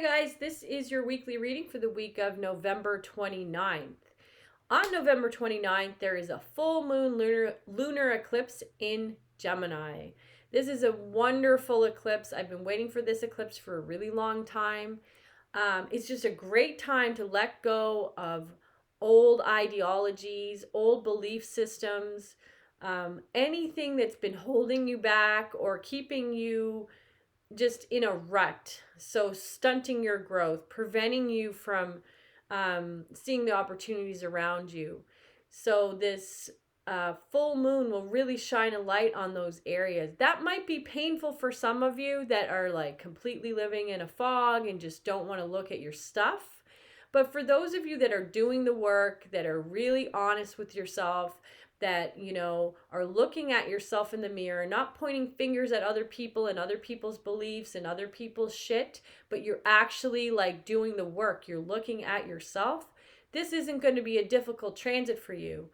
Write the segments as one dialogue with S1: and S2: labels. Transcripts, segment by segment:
S1: Hi guys, this is your weekly reading for the week of November 29th. On November 29th, there is a full moon lunar eclipse in Gemini. This is a wonderful eclipse. I've been waiting for this eclipse for a really long time. It's just a great time to let go of old ideologies, old belief systems, anything that's been holding you back or keeping you just in a rut, so stunting your growth, preventing you from seeing the opportunities around you. So this full moon will really shine a light on those areas. That might be painful for some of you that are like completely living in a fog and just don't want to look at your stuff. But for those of you that are doing the work, that are really honest with yourself, that, are looking at yourself in the mirror, not pointing fingers at other people and other people's beliefs and other people's shit, but you're actually like doing the work. You're looking at yourself. This isn't going to be a difficult transit for you.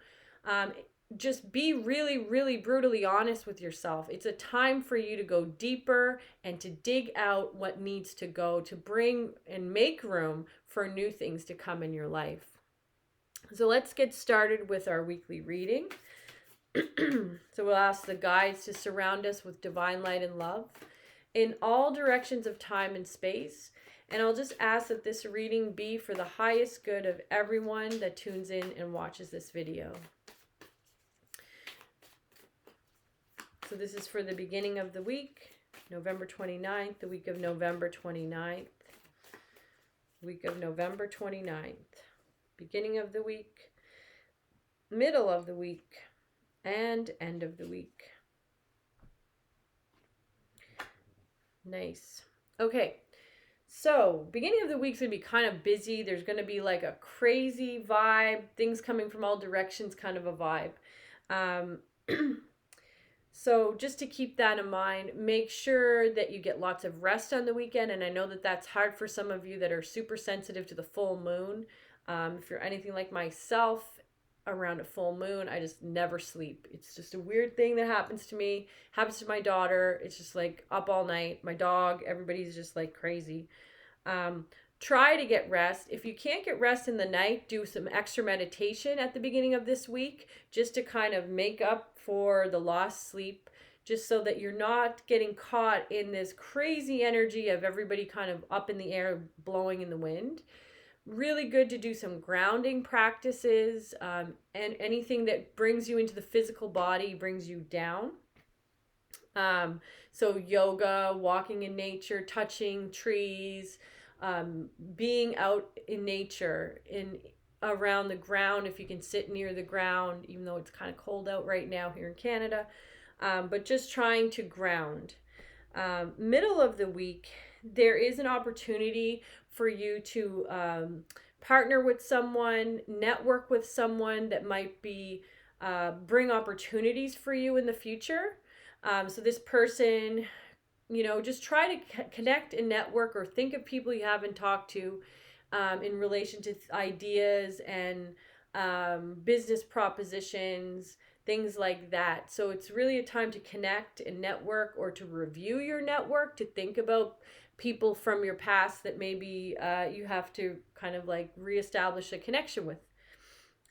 S1: Just be really, really brutally honest with yourself. It's a time for you to go deeper and to dig out what needs to go, to bring and make room for new things to come in your life. So let's get started with our weekly reading. So we'll ask the guides to surround us with divine light and love in all directions of time and space. And I'll just ask that this reading be for the highest good of everyone that tunes in and watches this video. So this is for the beginning of the week, November 29th, the week of November 29th, week of November 29th. Beginning of the week, middle of the week, and end of the week. Nice. Okay, so beginning of the week's going to be kind of busy. There's going to be like a crazy vibe, things coming from all directions kind of a vibe. So just to keep that in mind, make sure that you get lots of rest on the weekend. And I know that that's hard for some of you that are super sensitive to the full moon. If you're anything like myself, around a full moon, I just never sleep. It's just a weird thing that happens to me, happens to my daughter. It's just like up all night. My dog, everybody's just like crazy. Try to get rest. If you can't get rest in the night, do some extra meditation at the beginning of this week, just to kind of make up for the lost sleep, just so that you're not getting caught in this crazy energy of everybody kind of up in the air, blowing in the wind. Really good to do some grounding practices, and anything that brings you into the physical body brings you down. So yoga, walking in nature, touching trees, being out in nature, around the ground if you can sit near the ground, even though it's kind of cold out right now here in Canada, but just trying to ground. Middle of the week, there is an opportunity for you to partner with someone, network with someone that might be bring opportunities for you in the future. So this person, just try to connect and network, or think of people you haven't talked to in relation to ideas and business propositions, things like that. So it's really a time to connect and network, or to review your network, to think about people from your past that maybe you have to kind of like reestablish a connection with.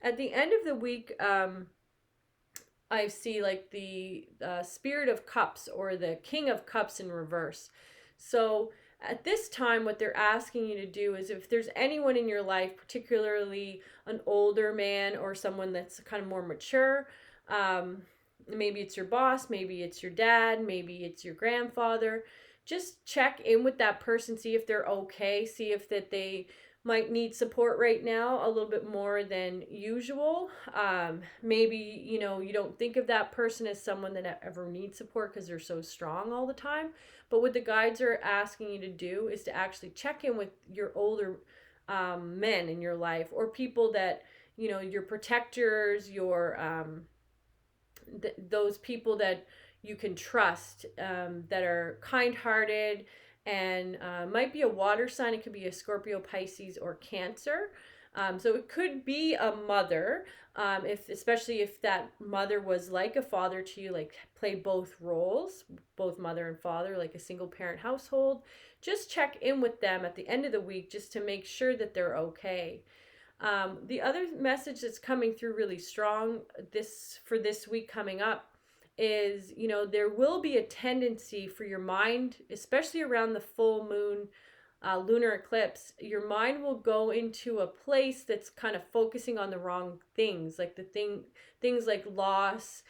S1: At the end of the week, I see like the Spirit of Cups, or the King of Cups in reverse. So at this time, what they're asking you to do is, if there's anyone in your life, particularly an older man or someone that's kind of more mature, maybe it's your boss, maybe it's your dad, maybe it's your grandfather, just check in with that person, see if they're okay, see if that they might need support right now a little bit more than usual. Maybe, you don't think of that person as someone that ever needs support because they're so strong all the time. But what the guides are asking you to do is to actually check in with your older men in your life, or people that, your protectors, your those people that you can trust, that are kind-hearted, and might be a water sign. It could be a Scorpio, Pisces, or Cancer. So it could be a mother, especially if that mother was like a father to you, like play both roles, both mother and father, like a single parent household. just check in with them at the end of the week just to make sure that they're okay. The other message that's coming through really strong for this week coming up is, there will be a tendency for your mind, especially around the full moon lunar eclipse. Your mind will go into a place that's kind of focusing on the wrong things, like things like loss,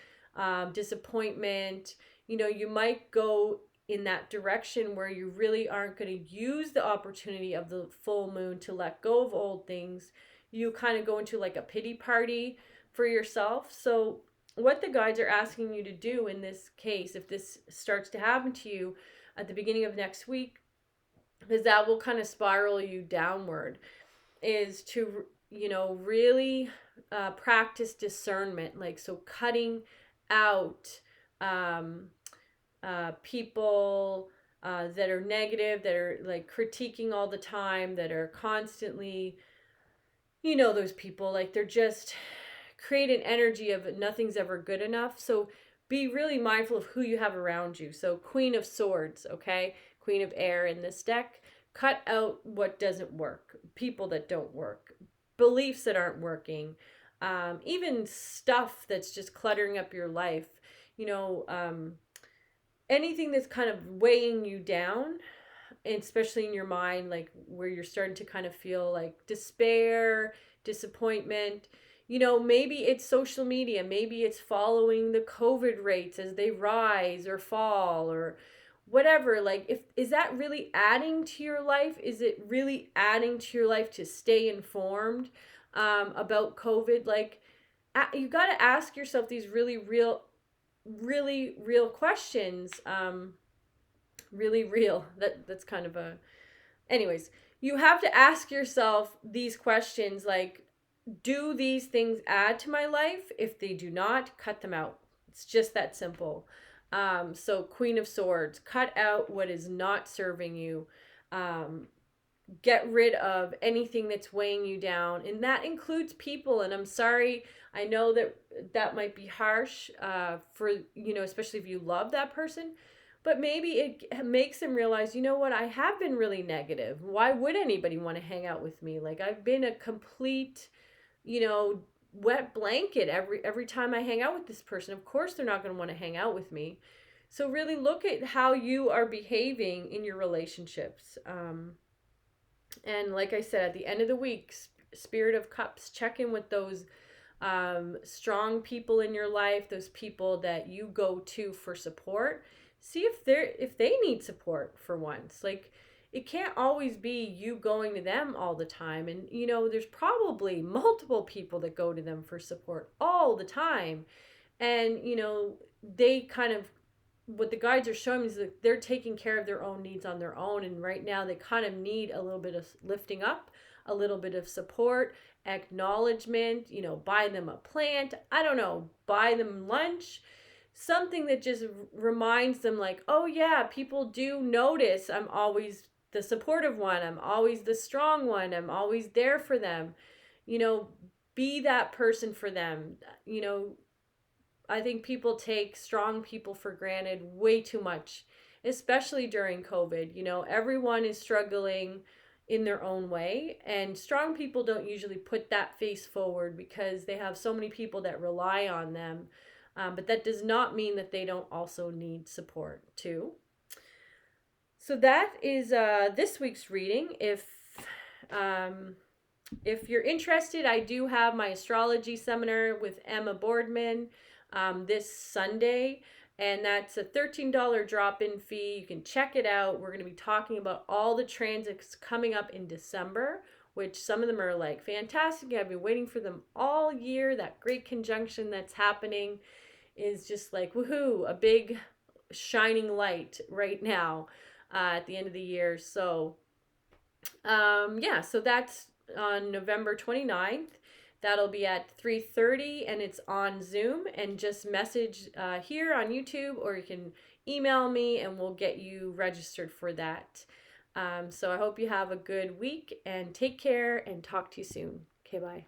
S1: disappointment. You might go in that direction where you really aren't going to use the opportunity of the full moon to let go of old things. You kind of go into like a pity party for yourself. So what the guides are asking you to do in this case, if this starts to happen to you at the beginning of next week, because that will kind of spiral you downward, is to, really practice discernment. Like, so cutting out people that are negative, that are like critiquing all the time, that are constantly, those people, like they're just create an energy of nothing's ever good enough. So be really mindful of who you have around you. So Queen of Swords, okay? Queen of Air in this deck. Cut out what doesn't work, people that don't work, beliefs that aren't working, even stuff that's just cluttering up your life. Anything that's kind of weighing you down, especially in your mind, like where you're starting to kind of feel like despair, disappointment. Maybe it's social media, maybe it's following the COVID rates as they rise or fall or whatever. Like, is that really adding to your life? Is it really adding to your life to stay informed about COVID? Like, you got to ask yourself these really real questions. Really real. That's kind of a... Anyways, you have to ask yourself these questions, like, do these things add to my life? If they do not, cut them out. It's just that simple. So Queen of Swords, cut out what is not serving you. Get rid of anything that's weighing you down. And that includes people. And I'm sorry, I know that might be harsh for, especially if you love that person. But maybe it makes them realize, what, I have been really negative. Why would anybody want to hang out with me? Like, I've been a complete, wet blanket every time I hang out with this person. Of course they're not going to want to hang out with me. So really look at how you are behaving in your relationships. And like I said, at the end of the week, Spirit of Cups, check in with those strong people in your life, those people that you go to for support. See if they need support for once. Like, it can't always be you going to them all the time. And, there's probably multiple people that go to them for support all the time. And, they kind of, what the guides are showing me is that they're taking care of their own needs on their own. And right now they kind of need a little bit of lifting up, a little bit of support, acknowledgement, buy them a plant. I don't know, buy them lunch. Something that just reminds them, like, oh yeah, people do notice I'm always the supportive one. I'm always the strong one. I'm always there for them. Be that person for them. I think people take strong people for granted way too much, especially during COVID. Everyone is struggling in their own way, and strong people don't usually put that face forward because they have so many people that rely on them. But that does not mean that they don't also need support too. So that is this week's reading. If you're interested, I do have my astrology seminar with Emma Boardman this Sunday, and that's a $13 drop-in fee. You can check it out. We're going to be talking about all the transits coming up in December, which some of them are like fantastic. I've been waiting for them all year. That great conjunction that's happening is just like, woohoo, a big shining light right now at the end of the year. So so that's on November 29th. That'll be at 3:30, and it's on Zoom. And just message here on YouTube, or you can email me and we'll get you registered for that. So I hope you have a good week, and take care, and talk to you soon. Okay, bye.